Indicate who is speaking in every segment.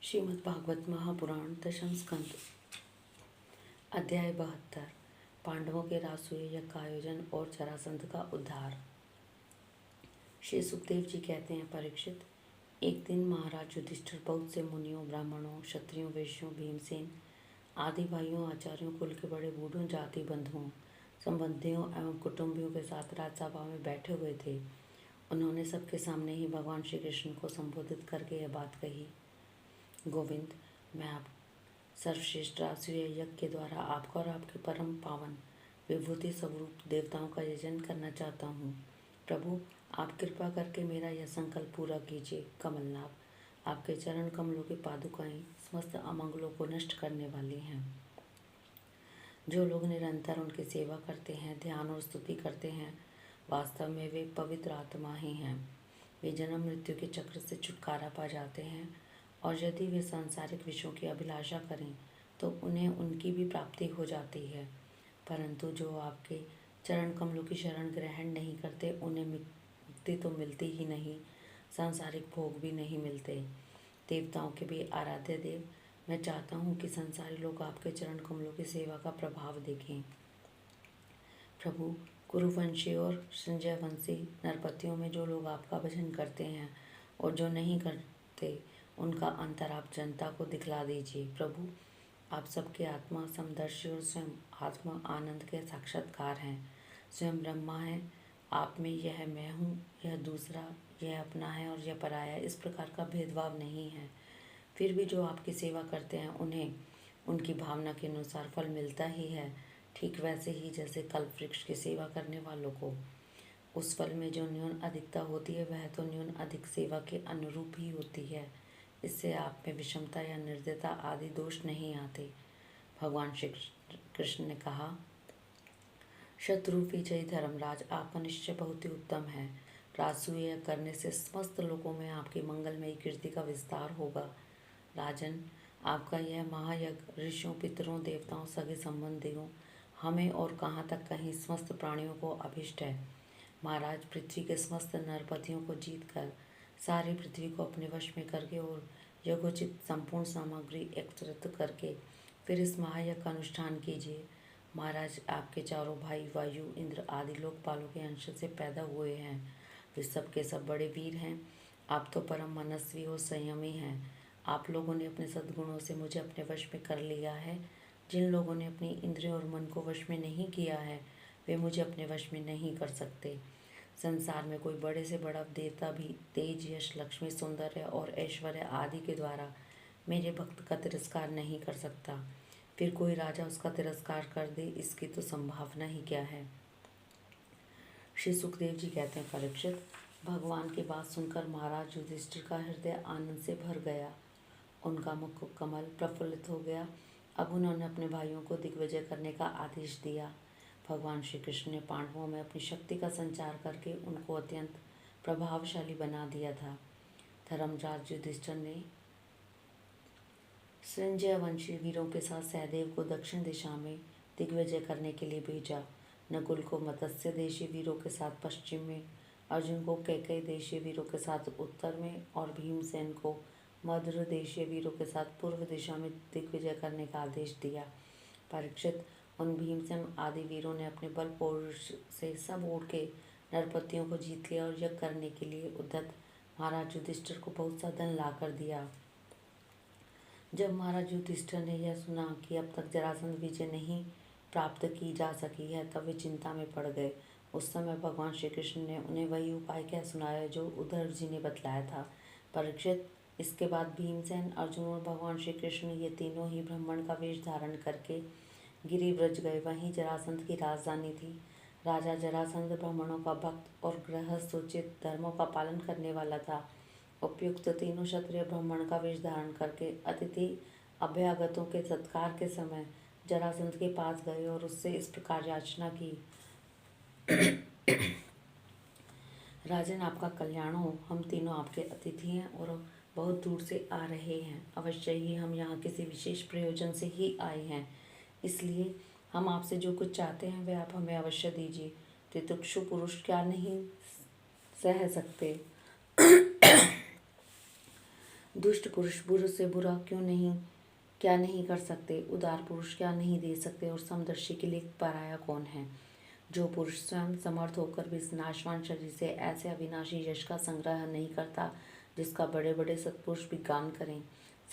Speaker 1: श्रीमद्भागवत महापुराण दशम स्कंद अध्याय 72 पांडवों के राजसूय यज्ञ का आयोजन और जरासंध का उद्धार। श्री सुखदेव जी कहते हैं, परीक्षित, एक दिन महाराज युधिष्ठिर बहुत से मुनियों, ब्राह्मणों, क्षत्रियों, वैश्यों, भीमसेन आदि भाइयों, आचार्यों, कुल के बड़े बूढ़ों, जाति बंधुओं, संबंधियों एवं कुटुंबियों के साथ राजसभा में बैठे हुए थे। उन्होंने सबके सामने ही भगवान श्री कृष्ण को संबोधित करके यह बात कही, गोविंद, मैं आप सर्वश्रेष्ठ राजसूय यज्ञ के द्वारा आपका और आपके परम पावन विभूति स्वरूप देवताओं का यजन करना चाहता हूँ। प्रभु, आप कृपा करके मेरा यह संकल्प पूरा कीजिए। कमलनाभ, आपके चरण कमलों की पादुकाएं समस्त अमंगलों को नष्ट करने वाली हैं। जो लोग निरंतर उनकी सेवा करते हैं, ध्यान और स्तुति करते हैं, वास्तव में वे पवित्र आत्मा ही हैं। वे जन्म मृत्यु के चक्र से छुटकारा पा जाते हैं, और यदि वे सांसारिक विषयों की अभिलाषा करें तो उन्हें उनकी भी प्राप्ति हो जाती है। परंतु जो आपके चरण कमलों की शरण ग्रहण नहीं करते, उन्हें मुक्ति तो मिलती ही नहीं, सांसारिक भोग भी नहीं मिलते। देवताओं के भी आराध्य देव, मैं चाहता हूँ कि संसारी लोग आपके चरण कमलों की सेवा का प्रभाव देखें। प्रभु, कुरुवंशी और संजय वंशी नरपतियों में जो लोग आपका भजन करते हैं और जो नहीं करते, उनका अंतर आप जनता को दिखला दीजिए। प्रभु, आप सबके आत्मा समदर्शी और स्वयं आत्मा आनंद के साक्षात्कार हैं। स्वयं ब्रह्मा है, आप में यह मैं हूँ, यह दूसरा, यह अपना है और यह पराया, इस प्रकार का भेदभाव नहीं है। फिर भी जो आपकी सेवा करते हैं उन्हें उनकी भावना के अनुसार फल मिलता ही है, ठीक वैसे ही जैसे कल्प वृक्ष की सेवा करने वालों को उस फल में जो न्यून अधिकता होती है, वह तो न्यून अधिक सेवा के अनुरूप ही होती है। इससे आप में विषमता या निर्दयता आदि दोष नहीं आते। भगवान श्री कृष्ण ने कहा, शत्रु विजयी धर्मराज, आपका निश्चय बहुत ही उत्तम है। राजसूय करने से समस्त लोगों में आपकी मंगलमयी कीर्ति का विस्तार होगा। राजन, आपका यह महायज्ञ ऋषियों, पितरों, देवताओं, सगे संबंधियों, हमें और कहाँ तक कहीं समस्त प्राणियों को अभिष्ट है। महाराज, पृथ्वी के समस्त नरपतियों को जीतकर सारी पृथ्वी को अपने वश में करके और यज्ञोचित संपूर्ण सामग्री एकत्रित करके फिर इस महायज्ञ का अनुष्ठान कीजिए। महाराज, आपके चारों भाई वायु, इंद्र आदि लोकपालों के अंश से पैदा हुए हैं। वे सब के सब बड़े वीर हैं। आप तो परम मनस्वी और संयमी हैं। आप लोगों ने अपने सद्गुणों से मुझे अपने वश में कर लिया है। जिन लोगों ने अपनी इंद्रियों और मन को वश में नहीं किया है, वे मुझे अपने वश में नहीं कर सकते। संसार में कोई बड़े से बड़ा देवता भी तेज, यश, लक्ष्मी, सौंदर्य और ऐश्वर्य आदि के द्वारा मेरे भक्त का तिरस्कार नहीं कर सकता। फिर कोई राजा उसका तिरस्कार कर दे, इसकी तो संभावना ही क्या है। श्री सुखदेव जी कहते हैं, परीक्षित, भगवान की बात सुनकर महाराज युधिष्ठिर का हृदय आनंद से भर गया। उनका मुख कमल प्रफुल्लित हो गया। अब उन्होंने अपने भाइयों को दिग्विजय करने का आदेश दिया। भगवान श्री कृष्ण ने पांडवों में अपनी शक्ति का संचार करके उनको अत्यंत प्रभावशाली बना दिया था। धर्मराज युधिष्ठिर ने संजय वंशी वीरों के साथ सहदेव को दक्षिण दिशा में दिग्विजय करने के लिए भेजा, नकुल को मत्स्य देशी वीरों के साथ पश्चिम में, अर्जुन को कैकेयी देशीय वीरों के साथ उत्तर में और भीमसेन को मद्र देशीय वीरों के साथ पूर्व दिशा में दिग्विजय करने का आदेश दिया। परीक्षित, उन भीमसेन आदि वीरों ने अपने बल पौरुष से सब ओर के नरपतियों को जीत लिया और यज्ञ करने के लिए उद्धत महाराज युधिष्ठिर को बहुत सा धन ला कर दिया। जब महाराज युधिष्ठिर ने यह सुना कि अब तक जरासंध विजय नहीं प्राप्त की जा सकी है, तब वे चिंता में पड़ गए। उस समय भगवान श्री कृष्ण ने उन्हें वही उपाय कह सुनाया जो उद्धव जी ने बतलाया था। परीक्षित, इसके बाद भीमसेन, अर्जुन और भगवान श्री कृष्ण ये तीनों ही ब्राह्मण का वेश धारण करके गिरिव्रज गए। वहीं जरासंध की राजधानी थी। राजा जरासंध ब्राह्मणों का भक्त और गृहस्थोचित धर्मों का पालन करने वाला था। उपयुक्त तीनों क्षत्रिय ब्राह्मण का वेश धारण करके अतिथि अभ्यागतों के सत्कार के समय जरासंध के पास गए और उससे इस प्रकार याचना की, राजन, आपका कल्याण हो। हम तीनों आपके अतिथि हैं और बहुत दूर से आ रहे हैं। अवश्य ही हम यहाँ किसी विशेष प्रयोजन से ही आए हैं, इसलिए हम आपसे जो कुछ चाहते हैं वह आप हमें अवश्य दीजिए। तितिक्षु पुरुष क्या नहीं सह सकते। दुष्ट पुरुष बुरे से बुरा क्या नहीं कर सकते, उदार पुरुष क्या नहीं दे सकते, और समदर्शी के लिए पराया कौन है। जो पुरुष स्वयं समर्थ होकर भी इस नाशवान शरीर से ऐसे अविनाशी यश का संग्रह नहीं करता जिसका बड़े बड़े सत्पुरुष भी गान करें।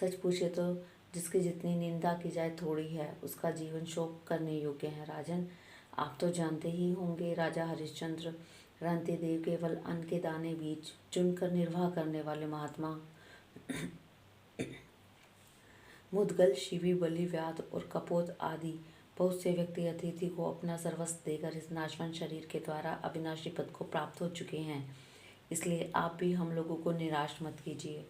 Speaker 1: सच पूछे तो जिसकी जितनी निंदा की जाए थोड़ी है, उसका जीवन शोक करने योग्य है। राजन, आप तो जानते ही होंगे, राजा हरिश्चंद्र रंती देव केवल अन्न के दाने बीच चुनकर निर्वाह करने वाले महात्मा मुदगल, शिवी, बलि, व्याध और कपोत आदि बहुत से व्यक्ति अतिथि को अपना सर्वस्व देकर इस नाशवान शरीर के द्वारा अविनाशी पद को प्राप्त हो चुके हैं। इसलिए आप भी हम लोगों को निराश मत कीजिए।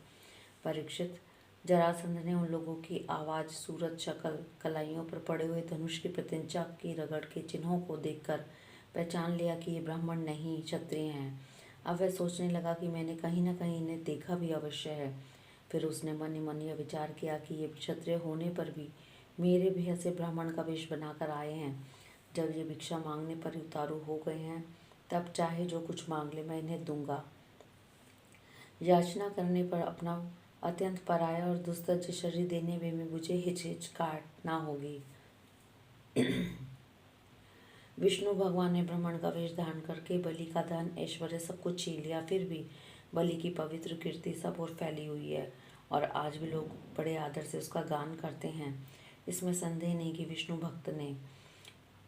Speaker 1: परीक्षित, जरासंध ने उन लोगों की आवाज़, सूरत, शक्ल, कलाइयों पर पड़े हुए धनुष की प्रत्यंचा की रगड़ के चिन्हों को देखकर पहचान लिया कि ये ब्राह्मण नहीं क्षत्रिय हैं। अब वह सोचने लगा कि मैंने कहीं न कहीं इन्हें देखा भी अवश्य है। फिर उसने मन ही मन यह विचार किया कि ये क्षत्रिय होने पर भी मेरे भी ऐसे ब्राह्मण का वेश बनाकर आए हैं। जब ये भिक्षा मांगने पर उतारू हो गए हैं, तब चाहे जो कुछ मांग ले, मैं इन्हें दूंगा। याचना करने पर अपना अत्यंत पराया और दुस्तज शरीर देने में भी मुझे हिचकिचाहट ना होगी। विष्णु भगवान ने ब्राह्मण का वेश धारण करके बलि का धन, ऐश्वर्य सब कुछ छीन लिया, फिर भी बलि की पवित्र कीर्ति सब ओर फैली हुई है और आज भी लोग बड़े आदर से उसका गान करते हैं। इसमें संदेह नहीं कि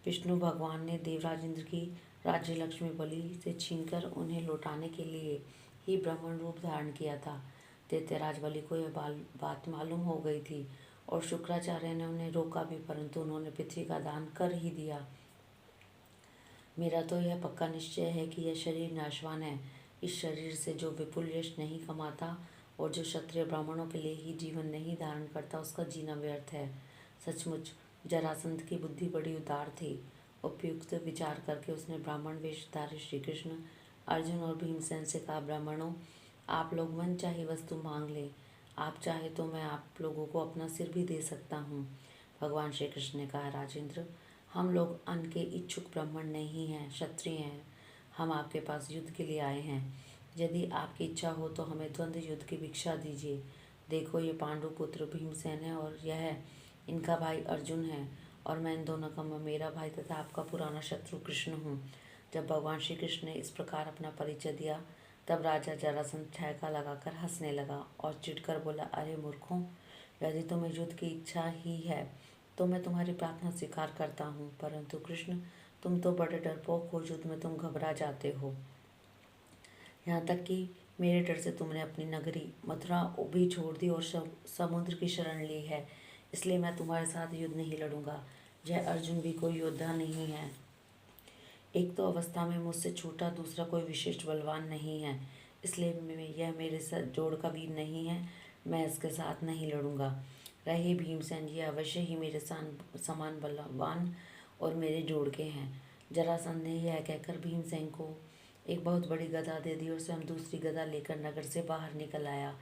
Speaker 1: विष्णु भगवान ने देवराज इंद्र की राज्य लक्ष्मी बलि से छीनकर उन्हें लौटाने के लिए ही ब्राह्मण रूप धारण किया था। दैत्यराज बलि को यह बात मालूम हो गई थी और शुक्राचार्य ने उन्हें रोका भी, परंतु उन्होंने पृथ्वी का दान कर ही दिया। मेरा तो यह पक्का निश्चय है कि यह शरीर नाशवान है। इस शरीर से जो विपुल यश नहीं कमाता और जो क्षत्रिय ब्राह्मणों के लिए ही जीवन नहीं धारण करता, उसका जीना व्यर्थ है। सचमुच जरासंध की बुद्धि बड़ी उदार थी। उपयुक्त विचार करके उसने ब्राह्मण वेशधारी श्री कृष्ण, अर्जुन और भीमसेन से कहा, ब्राह्मणों, आप लोग मन चाहे वस्तु मांग लें। आप चाहे तो मैं आप लोगों को अपना सिर भी दे सकता हूँ। भगवान श्री कृष्ण ने कहा, राजेंद्र, हम लोग अन्न के इच्छुक ब्राह्मण नहीं हैं, क्षत्रिय हैं। हम आपके पास युद्ध के लिए आए हैं। यदि आपकी इच्छा हो तो हमें द्वंद्व युद्ध की भिक्षा दीजिए। देखो, ये पांडु पुत्र भीमसेन है और यह इनका भाई अर्जुन है, और मैं इन दोनों का मेरा भाई तथा आपका पुराना शत्रु कृष्ण हूँ। जब भगवान श्री कृष्ण ने इस प्रकार अपना परिचय दिया, तब राजा जरासंध ठहाका लगाकर हंसने लगा और चिढ़कर बोला, अरे मूर्खों, यदि तुम्हें युद्ध की इच्छा ही है तो मैं तुम्हारी प्रार्थना स्वीकार करता हूँ, परंतु कृष्ण, तुम तो बड़े डरपोक हो, युद्ध में तुम घबरा जाते हो। यहाँ तक कि मेरे डर से तुमने अपनी नगरी मथुरा भी छोड़ दी और समुद्र की शरण ली है। इसलिए मैं तुम्हारे साथ युद्ध नहीं लड़ूंगा। यह अर्जुन भी कोई योद्धा नहीं है। एक तो अवस्था में मुझसे छोटा, दूसरा कोई विशिष्ट बलवान नहीं है। इसलिए यह मेरे साथ जोड़ का वीर नहीं है। मैं इसके साथ नहीं लड़ूंगा। रहे भीमसेन, ये अवश्य ही मेरे समान बलवान और मेरे जोड़ के हैं। जरासंध ने यह कहकर भीमसेन को एक बहुत बड़ी गदा दे दी और स्वयं दूसरी गदा लेकर नगर से बाहर निकल आया।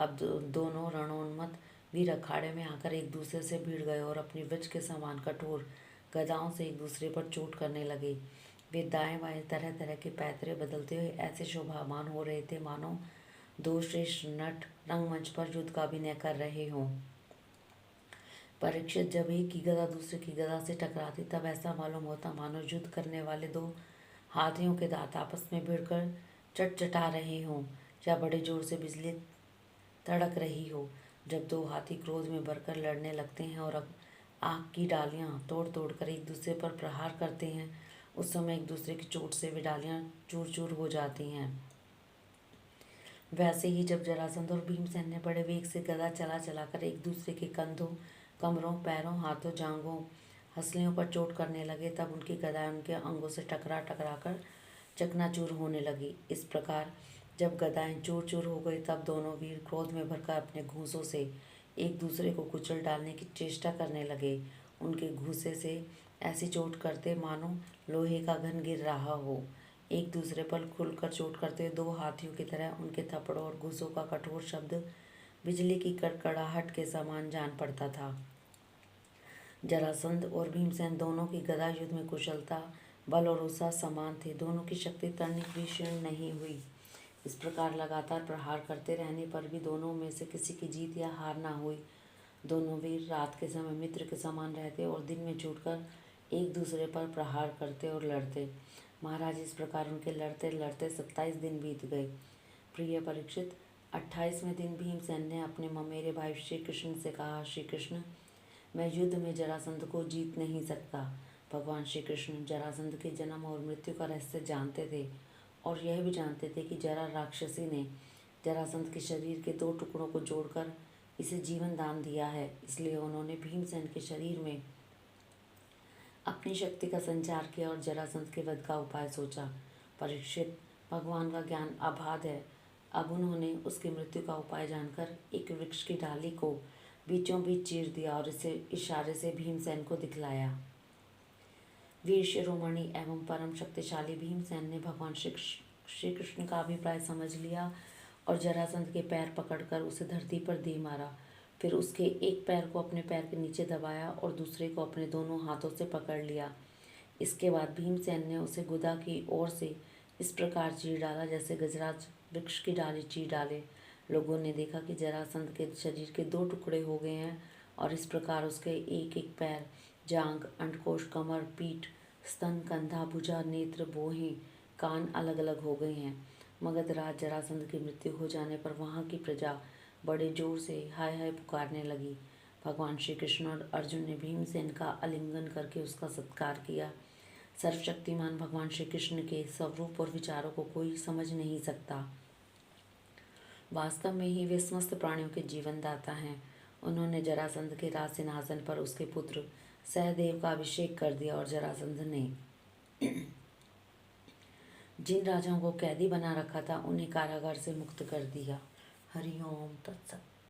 Speaker 1: अब दोनों रणोन्मत्त वीर अखाड़े में आकर एक दूसरे से भिड़ गए और अपनी वज्र के समान कठोर गदाओं से एक दूसरे पर चोट करने लगे। वे दाएं बाएं तरह तरह के पैतरे बदलते हुए ऐसे शोभामान हो रहे थे मानो दो श्रेष्ठ नट रंगमंच पर युद्ध का अभिनय कर रहे हों। परीक्षित, जब एक की गदा दूसरे की गदा से टकराती तब ऐसा मालूम होता मानो युद्ध करने वाले दो हाथियों के दांत आपस में भिड़कर चटचटा रहे हों या बड़े जोर से बिजली तड़क रही हो। जब दो हाथी क्रोध में भरकर लड़ने लगते हैं और अब आग की डालियां तोड़ तोड़ कर एक दूसरे पर प्रहार करते हैं, उस समय एक दूसरे की चोट से वे डालियां चूर चूर हो जाती हैं। वैसे ही जब जरासंध और भीमसेन ने बड़े वेग से गदा चला चलाकर एक दूसरे के कंधों, कमरों, पैरों, हाथों, जांघों, हंसलियों पर चोट करने लगे, तब उनकी गदाएं उनके अंगों से टकरा टकरा कर चकनाचूर होने लगी। इस प्रकार जब गदाएं चूर चूर हो गई, तब दोनों वीर क्रोध में भरकर अपने घूंसों से एक दूसरे को कुचल डालने की चेष्टा करने लगे। उनके घूंसे से ऐसी चोट करते मानो लोहे का घन गिर रहा हो। एक दूसरे पर खुलकर चोट करते दो हाथियों की तरह उनके थप्पड़ों और घूंसों का कठोर शब्द बिजली की कड़कड़ाहट के समान जान पड़ता था। जरासंध और भीमसेन दोनों की गदा युद्ध में कुशलता, बल और उत्साह समान थे। दोनों की शक्ति तनिक भी क्षीण नहीं हुई। इस प्रकार लगातार प्रहार करते रहने पर भी दोनों में से किसी की जीत या हार ना हुई। दोनों वीर रात के समय मित्र के समान रहते और दिन में जुटकर एक दूसरे पर प्रहार करते और लड़ते। महाराज, इस प्रकार उनके लड़ते लड़ते 27 दिन बीत गए। प्रिय परीक्षित, 28वें दिन भीमसेन ने अपने ममेरे भाई श्री कृष्ण से कहा, श्री कृष्ण, मैं युद्ध में जरासंध को जीत नहीं सकता। भगवान श्री कृष्ण जरासंध के जन्म और मृत्यु का रहस्य जानते थे और यह भी जानते थे कि जरा राक्षसी ने जरासंध के शरीर के 2 टुकड़ों को जोड़कर इसे जीवन दान दिया है। इसलिए उन्होंने भीमसेन के शरीर में अपनी शक्ति का संचार किया और जरासंध के वध का उपाय सोचा। परीक्षित, भगवान का ज्ञान अबाध है। अब उन्होंने उसकी मृत्यु का उपाय जानकर एक वृक्ष की डाली को बीचों बीच चीर दिया और इसे इशारे से भीमसेन को दिखलाया। वीर शिरोमणि एवं परम शक्तिशाली भीमसेन ने भगवान श्री कृष्ण का अभिप्राय समझ लिया और जरासंध के पैर पकड़कर उसे धरती पर दे मारा। फिर उसके एक पैर को अपने पैर के नीचे दबाया और दूसरे को अपने दोनों हाथों से पकड़ लिया। इसके बाद भीमसेन ने उसे गुदा की ओर से इस प्रकार चीर डाला जैसे गजराज वृक्ष की डाली चीर डाले। लोगों ने देखा कि जरासंध के शरीर के 2 टुकड़े हो गए हैं और इस प्रकार उसके एक एक पैर, जांघ, अंडकोश, कमर, पीठ, स्तन, कंधा, भुजा, नेत्र, भौहें, कान अलग अलग हो गए हैं। मगध राज जरासंध की मृत्यु हो जाने पर वहाँ की प्रजा बड़े जोर से हाय हाय पुकारने लगी। भगवान श्री कृष्ण और अर्जुन ने भीमसेन का आलिंगन करके उसका सत्कार किया। सर्वशक्तिमान भगवान श्री कृष्ण के स्वरूप और विचारों को कोई समझ नहीं सकता। वास्तव में ही वे समस्त प्राणियों के जीवनदाता हैं। उन्होंने जरासंध के राज सिंहासन पर उसके पुत्र सहदेव का अभिषेक कर दिया और जरासंध ने जिन राजाओं को कैदी बना रखा था उन्हें कारागार से मुक्त कर दिया। हरि ओम तत्सत।